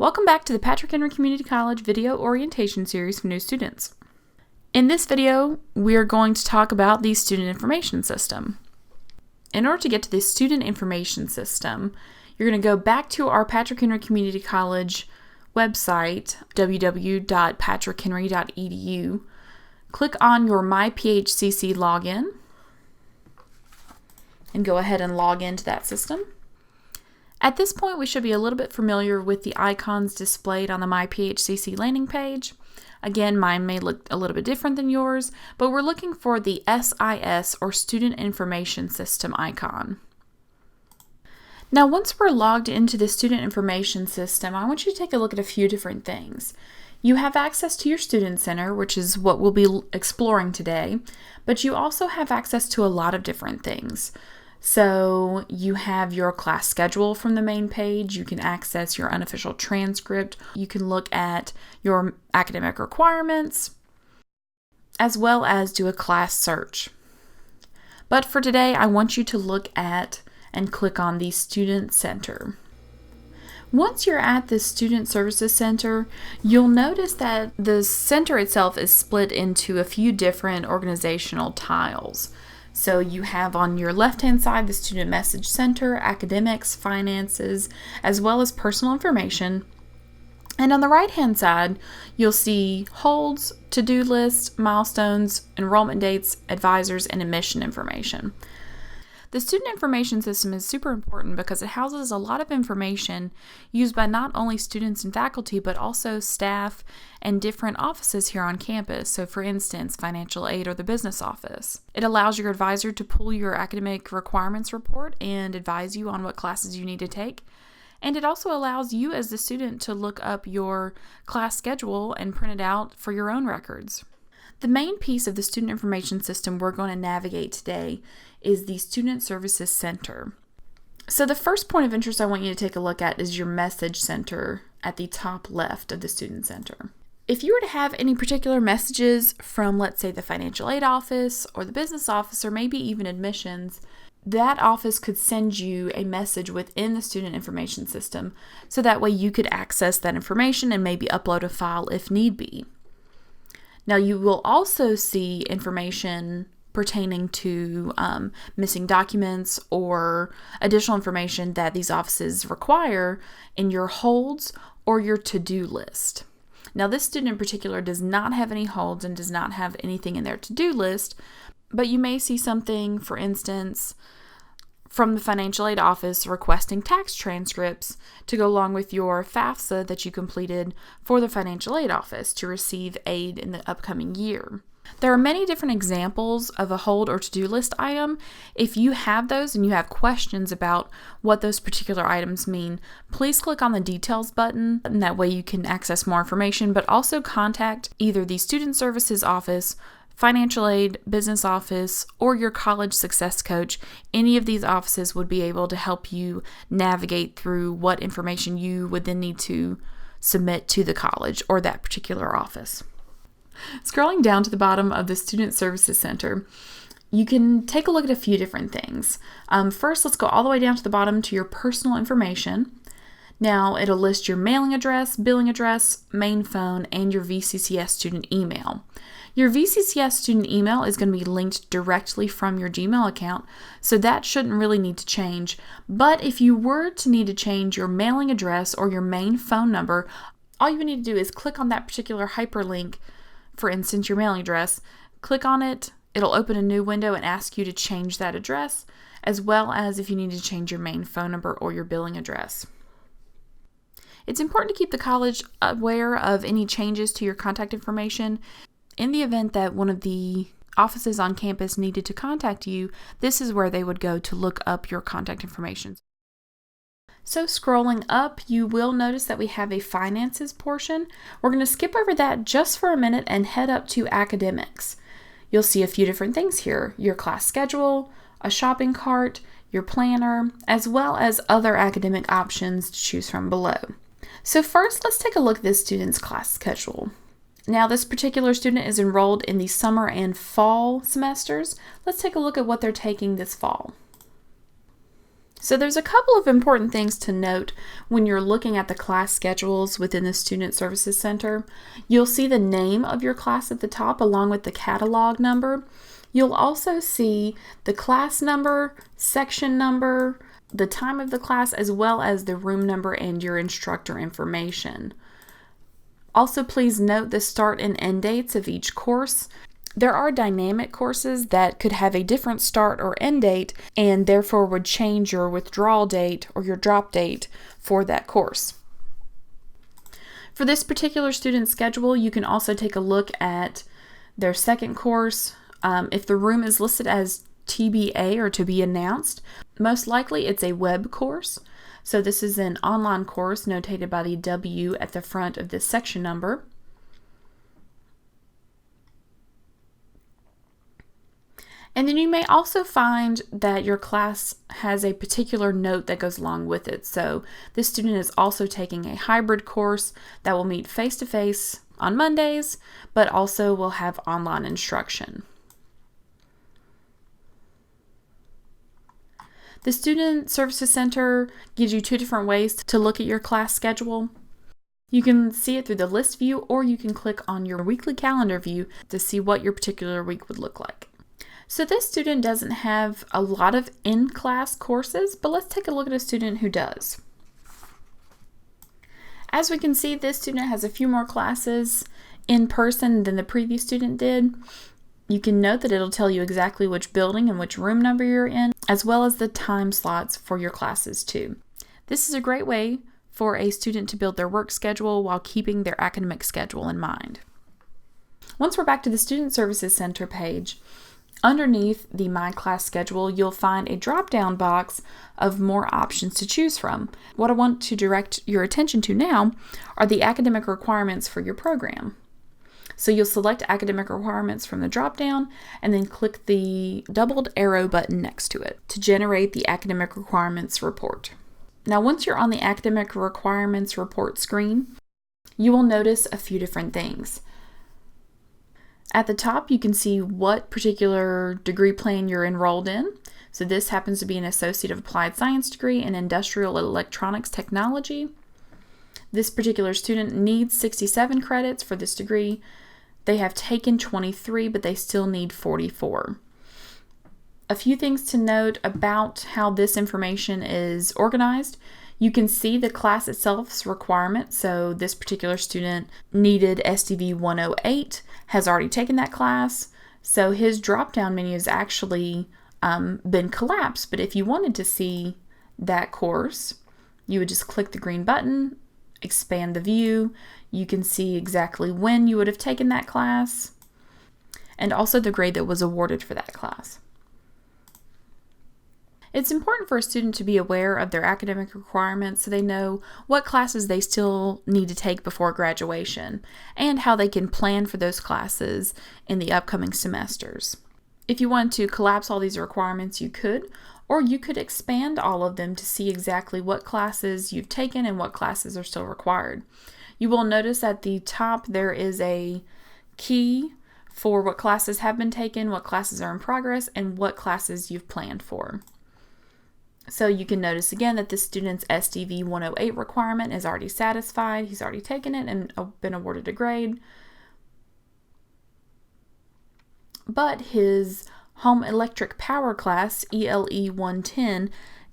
Welcome back to the Patrick Henry Community College Video Orientation Series for new students. In this video, we are going to talk about the Student Information System. In order to get to the Student Information System, you're going to go back to our Patrick Henry Community College website, www.patrickhenry.edu. Click on your My P&HCC login, and go ahead and log into that system. At this point, we should be a little bit familiar with the icons displayed on the My P&HCC landing page. Again, mine may look a little bit different than yours, but we're looking for the SIS or Student Information System icon. Now, once we're logged into the Student Information System, I want you to take a look at a few different things. You have access to your Student Center, which is what we'll be exploring today, but you also have access to a lot of different things. So you have your class schedule from the main page. You can access your unofficial transcript. You can look at your academic requirements, as well as do a class search. But for today, I want you to look at and click on the Student Center. Once you're at the Student Services Center, you'll notice that the center itself is split into a few different organizational tiles. So you have on your left-hand side the Student Message Center, Academics, Finances, as well as Personal Information. And on the right-hand side, you'll see Holds, To-Do List, Milestones, Enrollment Dates, Advisors, and Admission Information. The Student Information System is super important because it houses a lot of information used by not only students and faculty, but also staff and different offices here on campus. So for instance, financial aid or the business office. It allows your advisor to pull your academic requirements report and advise you on what classes you need to take. And it also allows you as the student to look up your class schedule and print it out for your own records. The main piece of the Student Information System we're going to navigate today is the Student Services Center. So the first point of interest I want you to take a look at is your Message Center at the top left of the Student Center. If you were to have any particular messages from, let's say, the financial aid office or the business office or maybe even admissions, that office could send you a message within the Student Information System so that way you could access that information and maybe upload a file if need be. Now, you will also see information pertaining to missing documents or additional information that these offices require in your holds or your to-do list. Now, this student in particular does not have any holds and does not have anything in their to-do list, but you may see something, for instance, from the financial aid office requesting tax transcripts to go along with your FAFSA that you completed for the financial aid office to receive aid in the upcoming year. There are many different examples of a hold or to-do list item. If you have those and you have questions about what those particular items mean, please click on the details button, and that way you can access more information, but also contact either the Student Services Office, financial aid, business office, or your college success coach. Any of these offices would be able to help you navigate through what information you would then need to submit to the college or that particular office. Scrolling down to the bottom of the Student Services Center, you can take a look at a few different things. First, let's go all the way down to the bottom to your personal information. Now, it'll list your mailing address, billing address, main phone, and your VCCS student email. Your VCCS student email is going to be linked directly from your Gmail account, so that shouldn't really need to change. But if you were to need to change your mailing address or your main phone number, all you would need to do is click on that particular hyperlink, for instance, your mailing address. Click on it, it'll open a new window and ask you to change that address, as well as if you need to change your main phone number or your billing address. It's important to keep the college aware of any changes to your contact information. In the event that one of the offices on campus needed to contact you, this is where they would go to look up your contact information. So scrolling up, you will notice that we have a finances portion. We're going to skip over that just for a minute and head up to academics. You'll see a few different things here: your class schedule, a shopping cart, your planner, as well as other academic options to choose from below. So first, let's take a look at this student's class schedule. Now, this particular student is enrolled in the summer and fall semesters. Let's take a look at what they're taking this fall. So there's a couple of important things to note when you're looking at the class schedules within the Student Services Center. You'll see the name of your class at the top along with the catalog number. You'll also see the class number, section number, the time of the class, as well as the room number and your instructor information. Also, please note the start and end dates of each course. There are dynamic courses that could have a different start or end date and therefore would change your withdrawal date or your drop date for that course. For this particular student schedule, you can also take a look at their second course. If the room is listed as TBA or to be announced, most likely it's a web course. So this is an online course notated by the W at the front of this section number. And then you may also find that your class has a particular note that goes along with it. So this student is also taking a hybrid course that will meet face-to-face on Mondays, but also will have online instruction. The Student Services Center gives you two different ways to look at your class schedule. You can see it through the list view, or you can click on your weekly calendar view to see what your particular week would look like. So this student doesn't have a lot of in-class courses, but let's take a look at a student who does. As we can see, this student has a few more classes in person than the previous student did. You can note that it'll tell you exactly which building and which room number you're in, as well as the time slots for your classes too. This is a great way for a student to build their work schedule while keeping their academic schedule in mind. Once we're back to the Student Services Center page, underneath the My Class Schedule, you'll find a drop-down box of more options to choose from. What I want to direct your attention to now are the academic requirements for your program. So you'll select academic requirements from the drop-down and then click the doubled arrow button next to it to generate the academic requirements report. Now, once you're on the academic requirements report screen, you will notice a few different things. At the top, you can see what particular degree plan you're enrolled in. So this happens to be an Associate of Applied Science degree in Industrial Electronics Technology. This particular student needs 67 credits for this degree. They have taken 23, but they still need 44. A few things to note about how this information is organized. You can see the class itself's requirement. So this particular student needed SDV 108, has already taken that class. So his drop-down menu has actually been collapsed. But if you wanted to see that course, you would just click the green button, expand the view. You can see exactly when you would have taken that class and also the grade that was awarded for that class. It's important for a student to be aware of their academic requirements so they know what classes they still need to take before graduation and how they can plan for those classes in the upcoming semesters. If you want to collapse all these requirements, you could, or you could expand all of them to see exactly what classes you've taken and what classes are still required. You will notice at the top there is a key for what classes have been taken, what classes are in progress, and what classes you've planned for. So you can notice again that the student's SDV 108 requirement is already satisfied. He's already taken it and been awarded a grade. But his home electric power class, ELE 110,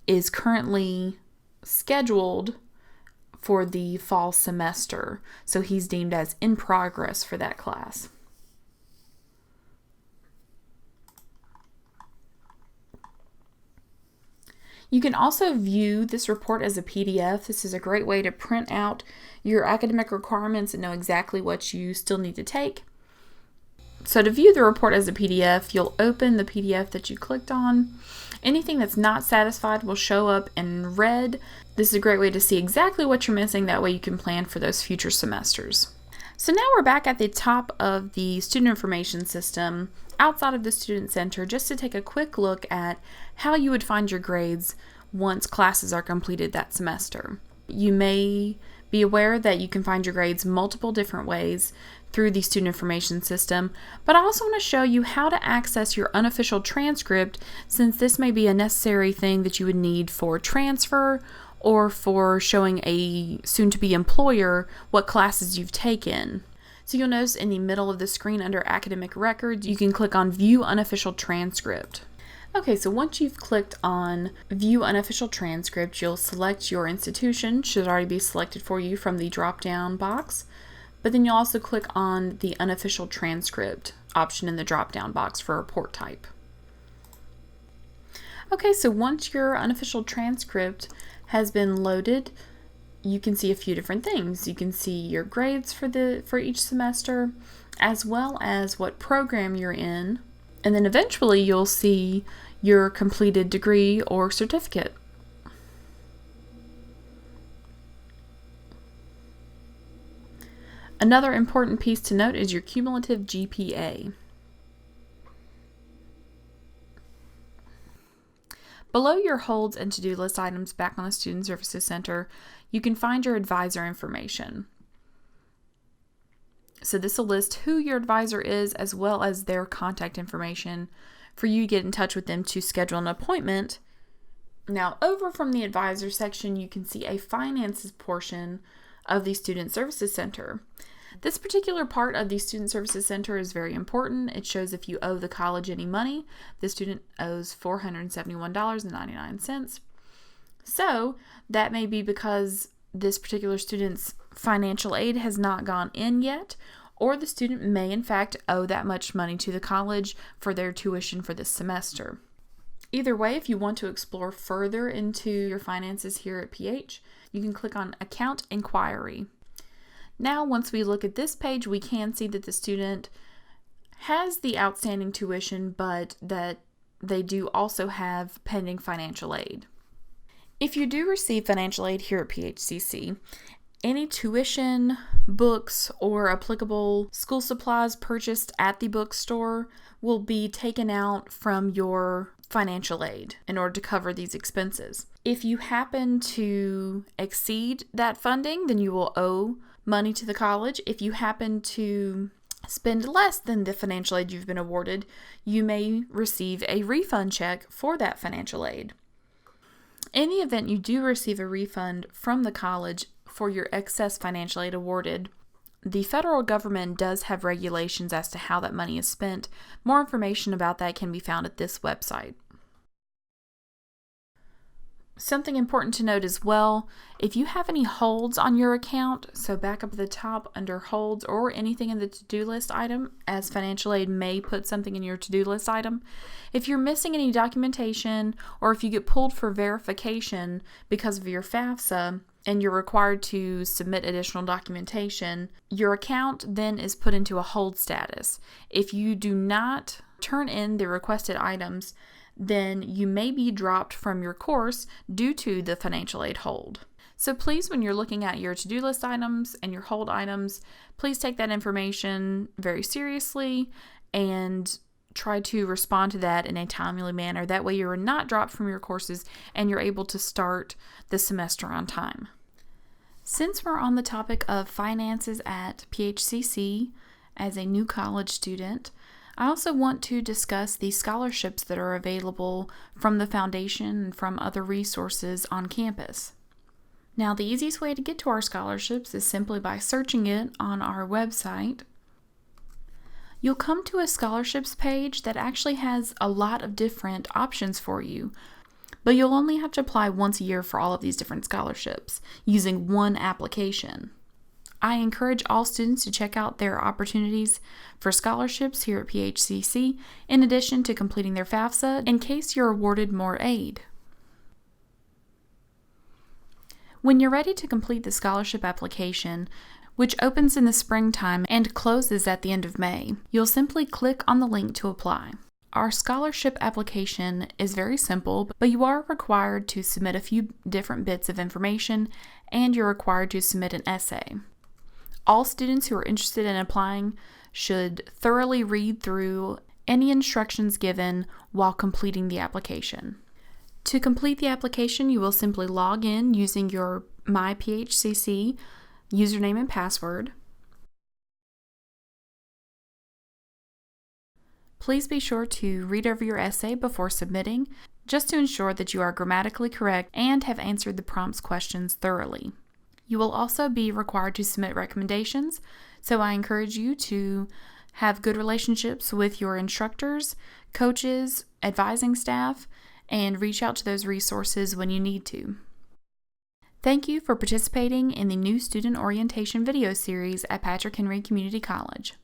is currently scheduled for the fall semester. So he's deemed as in progress for that class. You can also view this report as a PDF. This is a great way to print out your academic requirements and know exactly what you still need to take. So to view the report as a PDF, you'll open the PDF that you clicked on. Anything that's not satisfied will show up in red. This is a great way to see exactly what you're missing. That way you can plan for those future semesters. So now we're back at the top of the student information system outside of the Student Center just to take a quick look at how you would find your grades once classes are completed that semester. You may be aware that you can find your grades multiple different ways through the student information system, but I also want to show you how to access your unofficial transcript, since this may be a necessary thing that you would need for transfer or for showing a soon-to-be employer what classes you've taken. So you'll notice in the middle of the screen under Academic Records, you can click on View Unofficial Transcript. Okay, so once you've clicked on View Unofficial Transcript, you'll select your institution, should already be selected for you from the drop-down box, but then you'll also click on the Unofficial Transcript option in the drop-down box for report type. Okay, so once your unofficial transcript has been loaded, you can see a few different things. You can see your grades for each semester, as well as what program you're in, and then eventually you'll see your completed degree or certificate. Another important piece to note is your cumulative GPA. Below your holds and to-do list items back on the Student Services Center, you can find your advisor information. So this will list who your advisor is as well as their contact information for you to get in touch with them to schedule an appointment. Now, over from the advisor section, you can see a finances portion of the Student Services Center. This particular part of the Student Services Center is very important. It shows if you owe the college any money. The student owes $471.99. So that may be because this particular student's financial aid has not gone in yet, or the student may in fact owe that much money to the college for their tuition for this semester. Either way, if you want to explore further into your finances here at PH, you can click on Account Inquiry. Now, once we look at this page, we can see that the student has the outstanding tuition, but that they do also have pending financial aid. If you do receive financial aid here at PHCC, any tuition, books, or applicable school supplies purchased at the bookstore will be taken out from your financial aid in order to cover these expenses. If you happen to exceed that funding, then you will owe money to the college. If you happen to spend less than the financial aid you've been awarded, you may receive a refund check for that financial aid. In the event you do receive a refund from the college for your excess financial aid awarded, the federal government does have regulations as to how that money is spent. More information about that can be found at this website. Something important to note as well, if you have any holds on your account, so back up at the top under holds or anything in the to-do list item, as financial aid may put something in your to-do list item, if you're missing any documentation or if you get pulled for verification because of your FAFSA and you're required to submit additional documentation, your account then is put into a hold status. If you do not turn in the requested items, then you may be dropped from your course due to the financial aid hold. So please, when you're looking at your to-do list items and your hold items, please take that information very seriously and try to respond to that in a timely manner. That way you're not dropped from your courses and you're able to start the semester on time. Since we're on the topic of finances at PHCC as a new college student, I also want to discuss the scholarships that are available from the foundation and from other resources on campus. Now, the easiest way to get to our scholarships is simply by searching it on our website. You'll come to a scholarships page that actually has a lot of different options for you, but you'll only have to apply once a year for all of these different scholarships using one application. I encourage all students to check out their opportunities for scholarships here at PHCC, in addition to completing their FAFSA in case you're awarded more aid. When you're ready to complete the scholarship application, which opens in the springtime and closes at the end of May, you'll simply click on the link to apply. Our scholarship application is very simple, but you are required to submit a few different bits of information, and you're required to submit an essay. All students who are interested in applying should thoroughly read through any instructions given while completing the application. To complete the application, you will simply log in using your My PHCC username and password. Please be sure to read over your essay before submitting, just to ensure that you are grammatically correct and have answered the prompt's questions thoroughly. You will also be required to submit recommendations, so I encourage you to have good relationships with your instructors, coaches, advising staff, and reach out to those resources when you need to. Thank you for participating in the new student orientation video series at Patrick Henry Community College.